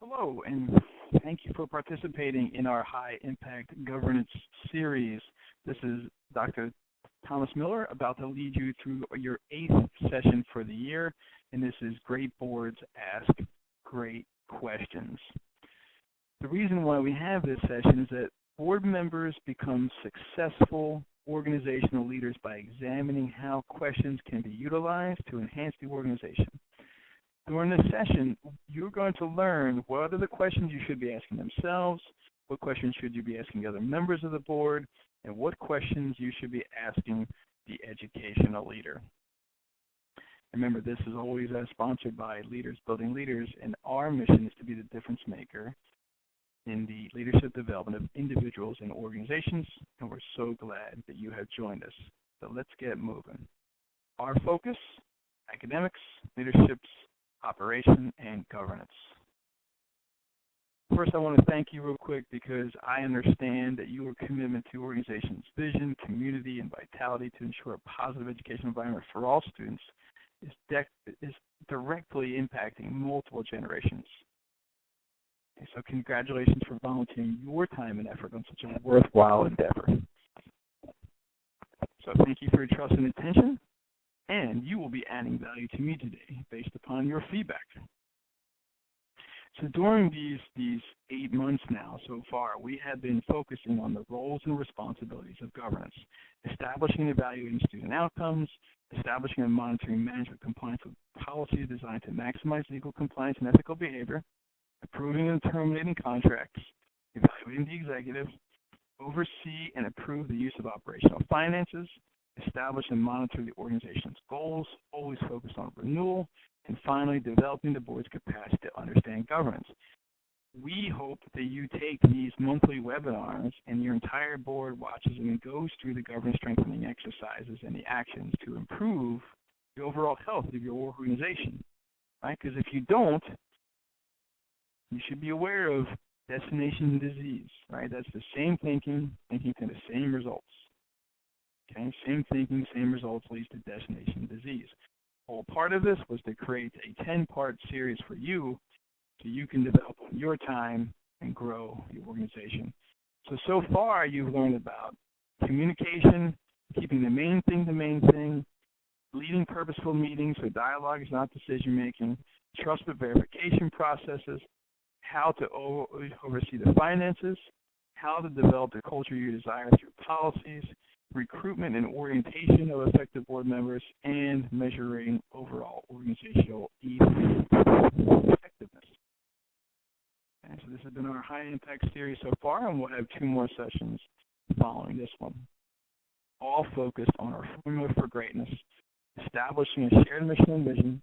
Hello, and thank you for participating in our High Impact Governance series. This is Dr. Thomas Miller, about to lead you through your 8th session for the year, and this is Great Boards Ask Great Questions. The reason why we have this session is that board members become successful organizational leaders by examining how questions can be utilized to enhance the organization. During this session, you're going to learn what are the questions you should be asking themselves, what questions should you be asking other members of the board, and what questions you should be asking the educational leader. Remember, this is always sponsored by Leaders Building Leaders, and our mission is to be the difference maker in the leadership development of individuals and organizations, and we're so glad that you have joined us. So let's get moving. Our focus: academics, leaderships, operation, and governance. First, I want to thank you real quick because I understand that your commitment to organization's vision, community, and vitality to ensure a positive educational environment for all students is directly impacting multiple generations. Okay, so congratulations for volunteering your time and effort on such a worthwhile endeavor. So thank you for your trust and attention. And you will be adding value to me today based upon your feedback. So during these 8 months now so far, we have been focusing on the roles and responsibilities of governance, establishing and evaluating student outcomes, establishing and monitoring management compliance with policies designed to maximize legal compliance and ethical behavior, approving and terminating contracts, evaluating the executive, oversee and approve the use of operational finances, establish and monitor the organization's goals, always focused on renewal, and finally, developing the board's capacity to understand governance. We hope that you take these monthly webinars and your entire board watches and goes through the governance strengthening exercises and the actions to improve the overall health of your organization, right? Because if you don't, you should be aware of destination disease, right? That's the same thinking to the same results. Okay, same thinking, same results leads to destination disease. Well, part of this was to create a 10-part series for you so you can develop on your time and grow your organization. So far you've learned about communication, keeping the main thing, leading purposeful meetings so dialogue is not decision-making, trust but verification processes, how to oversee the finances, how to develop the culture you desire through policies, recruitment and orientation of effective board members, and measuring overall organizational effectiveness. Okay, so this has been our high impact series so far, and we'll have 2 more sessions following this one, all focused on our formula for greatness, establishing a shared mission and vision,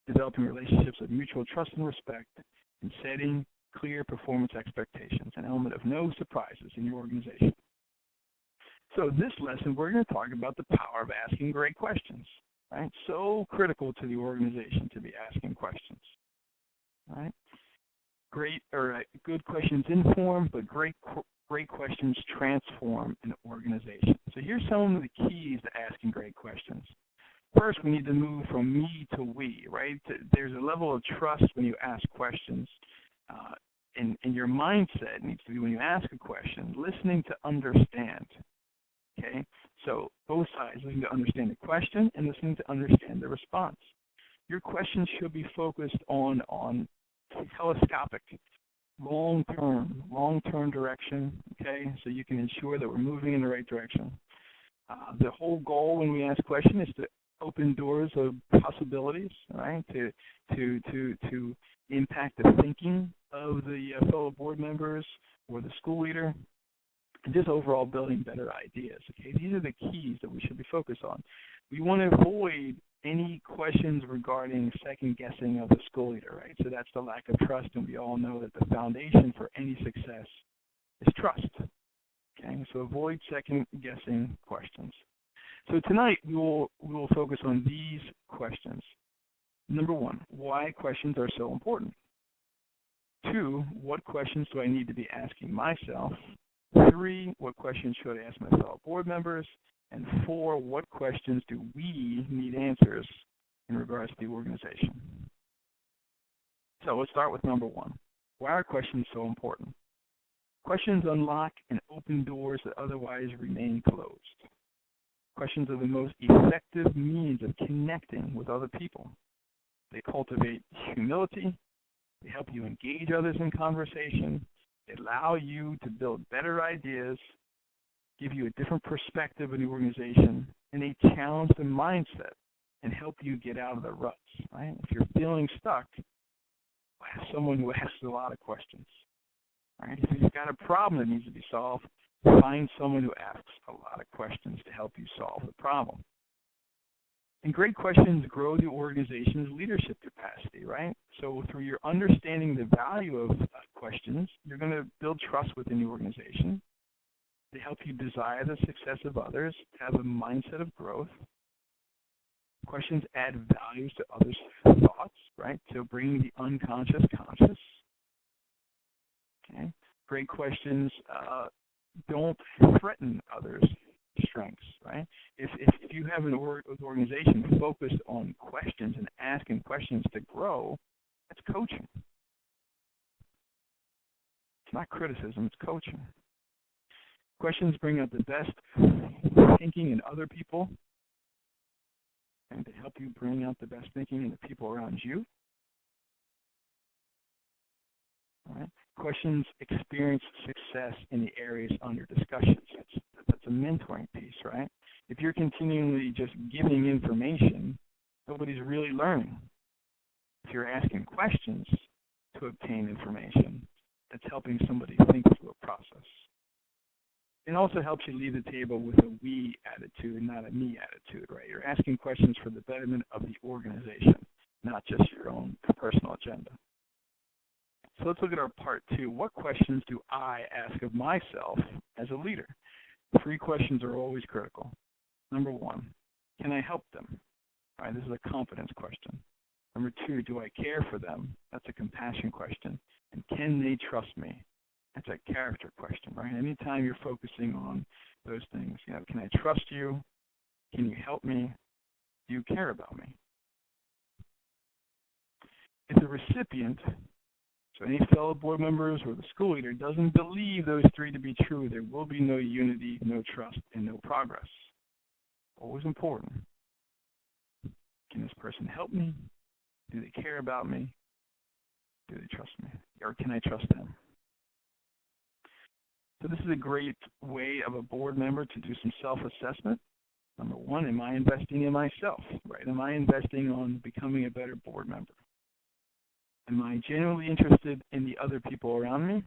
developing relationships of mutual trust and respect, and setting clear performance expectations, an element of no surprises in your organization. So this lesson, we're going to talk about the power of asking great questions, right? So critical to the organization to be asking questions, right? Good questions inform, but great questions transform an organization. So here's some of the keys to asking great questions. First, we need to move from me to we, right? There's a level of trust when you ask questions. And your mindset needs to be, when you ask a question, listening to understand. Okay, so both sides, listening to understand the question and listening to understand the response. Your questions should be focused on telescopic, long-term direction, okay, so you can ensure that we're moving in the right direction. The whole goal when we ask questions is to open doors of possibilities, right, to impact the thinking of the fellow board members or the school leader, and just overall building better ideas. Okay, these are the keys that we should be focused on. We want to avoid any questions regarding second guessing of the school leader, right? So that's the lack of trust, and we all know that the foundation for any success is trust. Okay, so avoid second guessing questions. So tonight we will focus on these questions. Number 1, why questions are so important. 2, what questions do I need to be asking myself? 3, what questions should I ask my fellow board members? And 4, what questions do we need answers in regards to the organization? So let's start with number 1. Why are questions so important? Questions unlock and open doors that otherwise remain closed. Questions are the most effective means of connecting with other people. They cultivate humility. They help you engage others in conversation. They allow you to build better ideas, give you a different perspective of the organization, and they challenge the mindset and help you get out of the ruts. Right? If you're feeling stuck, ask someone who asks a lot of questions. Right? If you've got a problem that needs to be solved, find someone who asks a lot of questions to help you solve the problem. And great questions grow the organization's leadership capacity, right? So through your understanding the value of questions, you're going to build trust within the organization. They help you desire the success of others, have a mindset of growth. Questions add values to others' thoughts, right? So bring the unconscious conscious. Okay. Great questions don't threaten others' strengths, right? If you have an organization focused on questions and asking questions to grow, that's coaching. It's not criticism, it's coaching. Questions bring out the best thinking in other people, and they help you bring out the best thinking in the people around you. All right. Questions experience success in the areas under discussion. That's a mentoring piece, right? If you're continually just giving information, nobody's really learning. If you're asking questions to obtain information, that's helping somebody think through a process. It also helps you leave the table with a we attitude, not a me attitude, right? You're asking questions for the betterment of the organization, not just your own personal agenda. So let's look at our part 2. What questions do I ask of myself as a leader? 3 questions are always critical. Number 1, can I help them? All right, this is a confidence question. Number 2, do I care for them? That's a compassion question. And can they trust me? That's a character question, right? Anytime you're focusing on those things, can I trust you? Can you help me? Do you care about me? If the recipient, so any fellow board members or the school leader, doesn't believe those 3 to be true, there will be no unity, no trust, and no progress. Always important. Can this person help me? Do they care about me? Do they trust me? Or can I trust them? So this is a great way of a board member to do some self-assessment. Number 1, am I investing in myself? Right? Am I investing on becoming a better board member? Am I genuinely interested in the other people around me?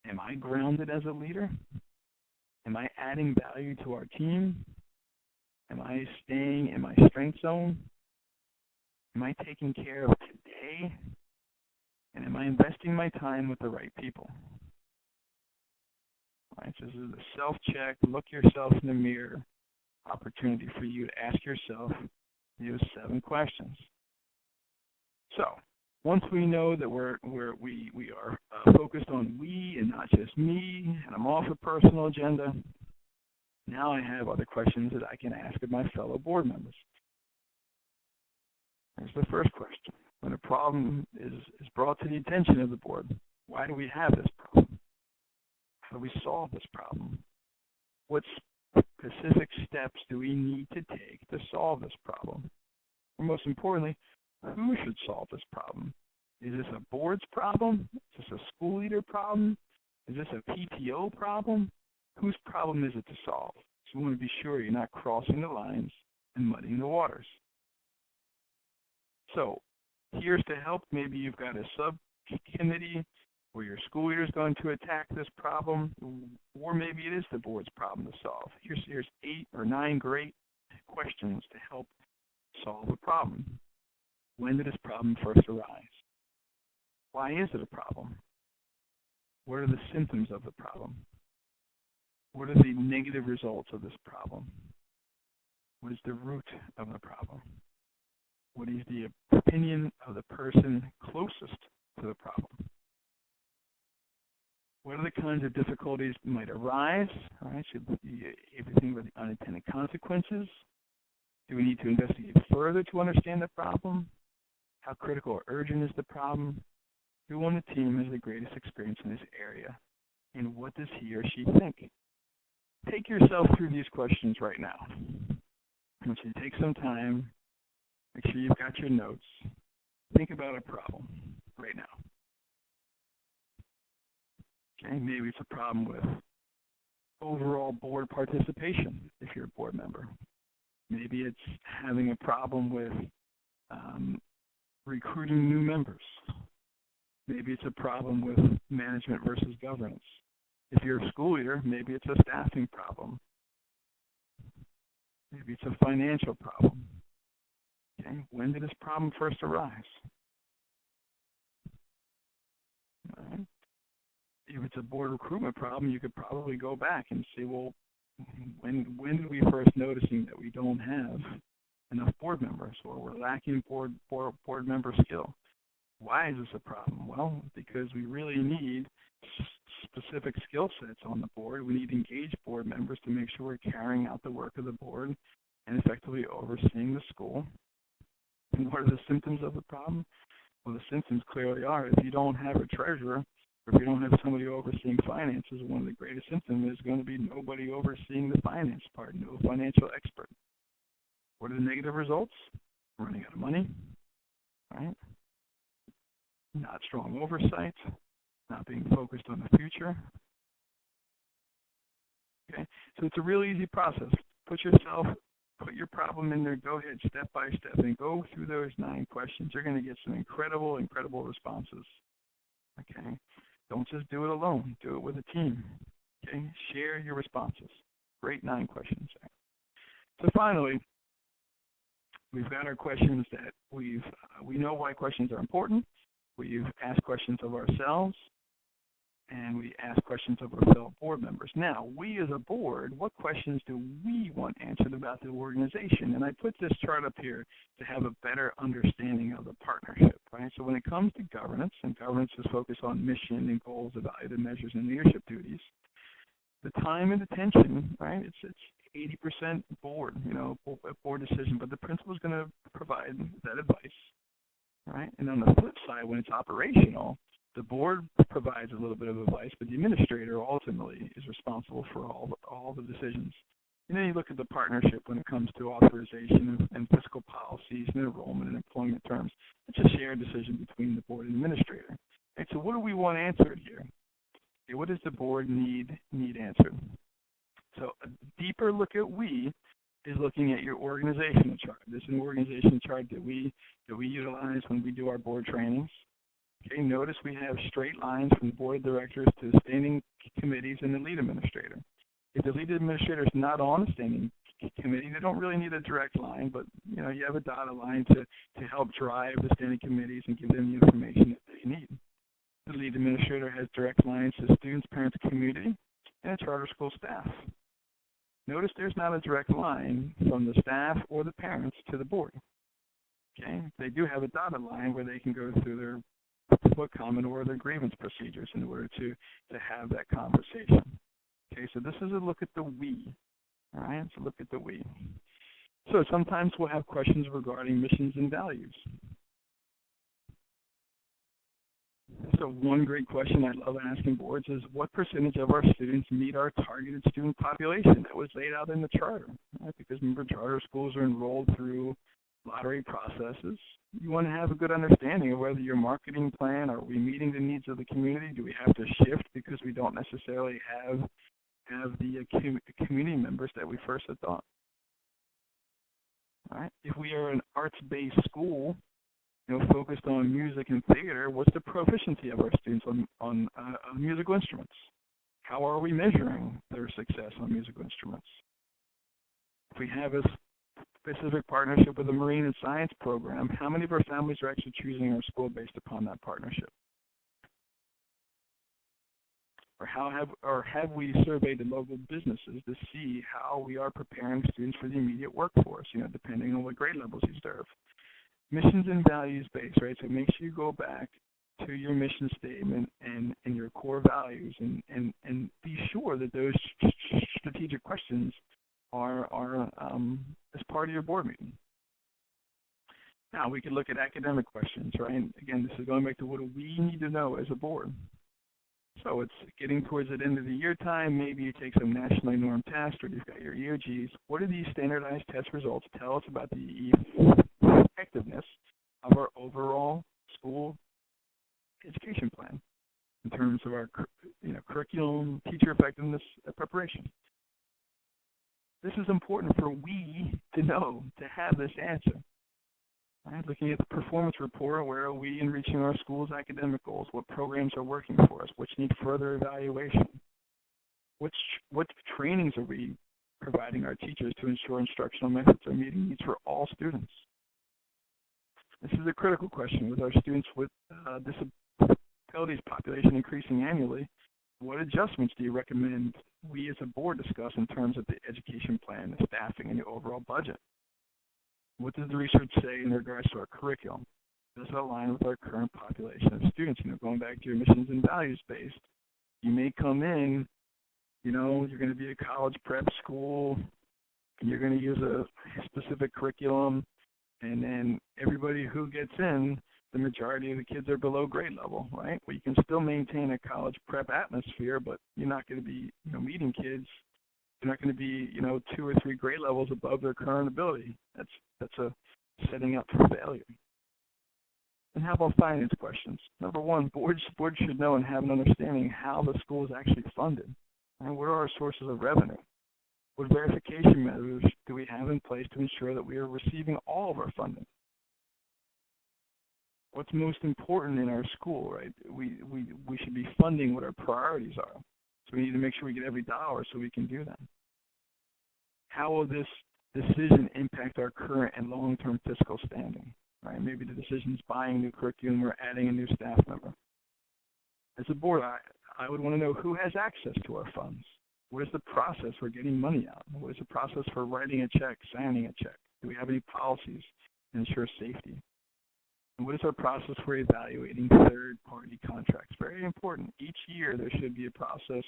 Am I grounded as a leader? Am I adding value to our team? Am I staying in my strength zone? Am I taking care of today? And am I investing my time with the right people? All right, so this is a self-check, look yourself in the mirror, opportunity for you to ask yourself these 7 questions. So, once we know that we are focused on we and not just me, and I'm off a personal agenda, now I have other questions that I can ask of my fellow board members. Here's the first question. When a problem is brought to the attention of the board, why do we have this problem? How do we solve this problem? What specific steps do we need to take to solve this problem? Or most importantly, who should solve this problem? Is this a board's problem? Is this a school leader problem? Is this a PTO problem? Whose problem is it to solve? So we want to be sure you're not crossing the lines and muddying the waters. So here's to help. Maybe you've got a subcommittee where your school leader is going to attack this problem, or maybe it is the board's problem to solve. Here's 8 or 9 great questions to help solve a problem. When did this problem first arise? Why is it a problem? What are the symptoms of the problem? What are the negative results of this problem? What is the root of the problem? What is the opinion of the person closest to the problem? What are the kinds of difficulties that might arise? All right, so everything about the unintended consequences. Do we need to investigate further to understand the problem? How critical or urgent is the problem? Who on the team has the greatest experience in this area? And what does he or she think? Take yourself through these questions right now. I want you to take some time. Make sure you've got your notes. Think about a problem right now. Okay, maybe it's a problem with overall board participation if you're a board member. Maybe it's having a problem with recruiting new members. Maybe it's a problem with management versus governance. If you're a school leader, maybe it's a staffing problem. Maybe it's a financial problem. Okay, when did this problem first arise? All right. If it's a board recruitment problem, you could probably go back and see, well, when did we first noticing that we don't have enough board members, or we're lacking board member skill? Why is this a problem? Well, because we really need specific skill sets on the board. We need engaged board members to make sure we're carrying out the work of the board and effectively overseeing the school. And what are the symptoms of the problem? Well, the symptoms clearly are, if you don't have a treasurer, or if you don't have somebody overseeing finances, one of the greatest symptoms is going to be nobody overseeing the finance part, no financial expert. What are the negative results? Running out of money, right? Not strong oversight, not being focused on the future. Okay, so it's a really easy process. Put your problem in there, go ahead step by step and go through those 9 questions. You're going to get some incredible responses. Okay, don't just do it alone, do it with a team. Okay, share your responses. Great 9 questions there. So finally, we've got our questions that we know why questions are important. We've asked questions of ourselves, and we ask questions of our fellow board members. Now, we as a board, what questions do we want answered about the organization? And I put this chart up here to have a better understanding of the partnership, right? So when it comes to governance, and governance is focused on mission and goals, evaluated measures, and leadership duties, the time and attention, right? It's 80% board, board decision, but the principal is going to provide that advice, right? And on the flip side, when it's operational, the board provides a little bit of advice, but the administrator ultimately is responsible for all the decisions. And then you look at the partnership when it comes to authorization and fiscal policies and enrollment and employment terms. It's a shared decision between the board and administrator. Right, so what do we want answered here? Okay, what does the board need answered? So a deeper look at we is looking at your organizational chart. This is an organization chart that we utilize when we do our board trainings. Okay, notice we have straight lines from the board of directors to standing committees and the lead administrator. If the lead administrator is not on a standing committee, they don't really need a direct line, but you have a dotted line to help drive the standing committees and give them the information that they need. The lead administrator has direct lines to students, parents, community, and charter school staff. Notice there's not a direct line from the staff or the parents to the board. Okay, they do have a dotted line where they can go through their public comment or their grievance procedures in order to have that conversation. Okay, so this is a look at the we. All right, so look at the we. So sometimes we'll have questions regarding missions and values. So one great question I love asking boards is, what percentage of our students meet our targeted student population that was laid out in the charter? Right? Because remember, charter schools are enrolled through lottery processes. You want to have a good understanding of whether your marketing plan, are we meeting the needs of the community? Do we have to shift because we don't necessarily have the community members that we first had thought? All right. If we are an arts-based school, focused on music and theater, what's the proficiency of our students on musical instruments? How are we measuring their success on musical instruments? If we have a specific partnership with a marine and science program, how many of our families are actually choosing our school based upon that partnership? Or have we surveyed the local businesses to see how we are preparing students for the immediate workforce, depending on what grade levels you serve? Missions and values based, right? So make sure you go back to your mission statement and your core values and be sure that those strategic questions are as part of your board meeting. Now, we could look at academic questions, right? And again, this is going back to what do we need to know as a board. So it's getting towards the end of the year time. Maybe you take some nationally normed tests or you've got your EOGs. What do these standardized test results tell us about the effectiveness of our overall school education plan in terms of our curriculum, teacher effectiveness, preparation? This is important for we to know, to have this answer. Right? Looking at the performance report, where are we in reaching our school's academic goals? What programs are working for us? Which need further evaluation? What trainings are we providing our teachers to ensure instructional methods are meeting needs for all students? This is a critical question with our students with disabilities population increasing annually. What adjustments do you recommend we as a board discuss in terms of the education plan, the staffing, and the overall budget? What does the research say in regards to our curriculum? Does it align with our current population of students? Going back to your missions and values-based, you may come in, you're going to be a college prep school, and you're going to use a specific curriculum, and then everybody who gets in, the majority of the kids are below grade level, right? Well, you can still maintain a college prep atmosphere, but you're not going to be, meeting kids. They're not going to be, 2 or 3 grade levels above their current ability. That's a setting up for failure. And how about finance questions? Number one, boards should know and have an understanding how the school is actually funded. And what are our sources of revenue? What verification measures do we have in place to ensure that we are receiving all of our funding? What's most important in our school, right? We should be funding what our priorities are. So we need to make sure we get every dollar so we can do that. How will this decision impact our current and long-term fiscal standing? Right? Maybe the decision is buying new curriculum or adding a new staff member. As a board, I would want to know who has access to our funds. What is the process for getting money out? What is the process for writing a check, signing a check? Do we have any policies to ensure safety? And what is our process for evaluating third-party contracts? Very important. Each year there should be a process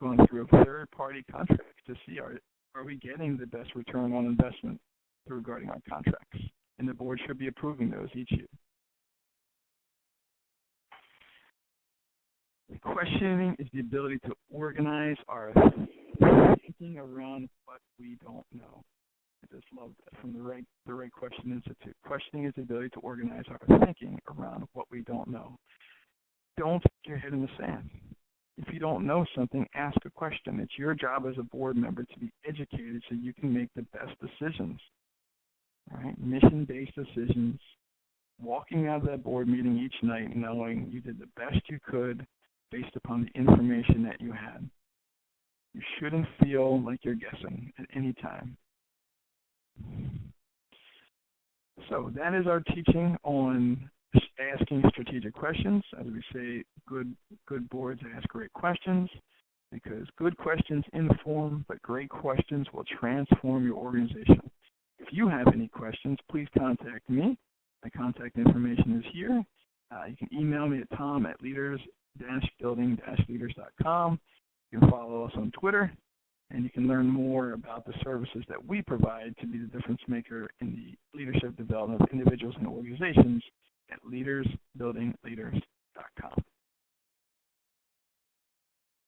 going through a third-party contract to see are we getting the best return on investment regarding our contracts. And the board should be approving those each year. Questioning is the ability to organize our thinking around what we don't know. I just love that from the Right Question Institute. Questioning is the ability to organize our thinking around what we don't know. Don't stick your head in the sand. If you don't know something, ask a question. It's your job as a board member to be educated so you can make the best decisions. All right? Mission-based decisions. Walking out of that board meeting each night knowing you did the best you could based upon the information that you had. You shouldn't feel like you're guessing at any time. So that is our teaching on asking strategic questions. As we say, good boards ask great questions because good questions inform, but great questions will transform your organization. If you have any questions, please contact me. My contact information is here. You can email me at tom@leaders-building-leaders.com. You can follow us on Twitter, and you can learn more about the services that we provide to be the difference maker in the leadership development of individuals and organizations at leaders-building-leaders.com.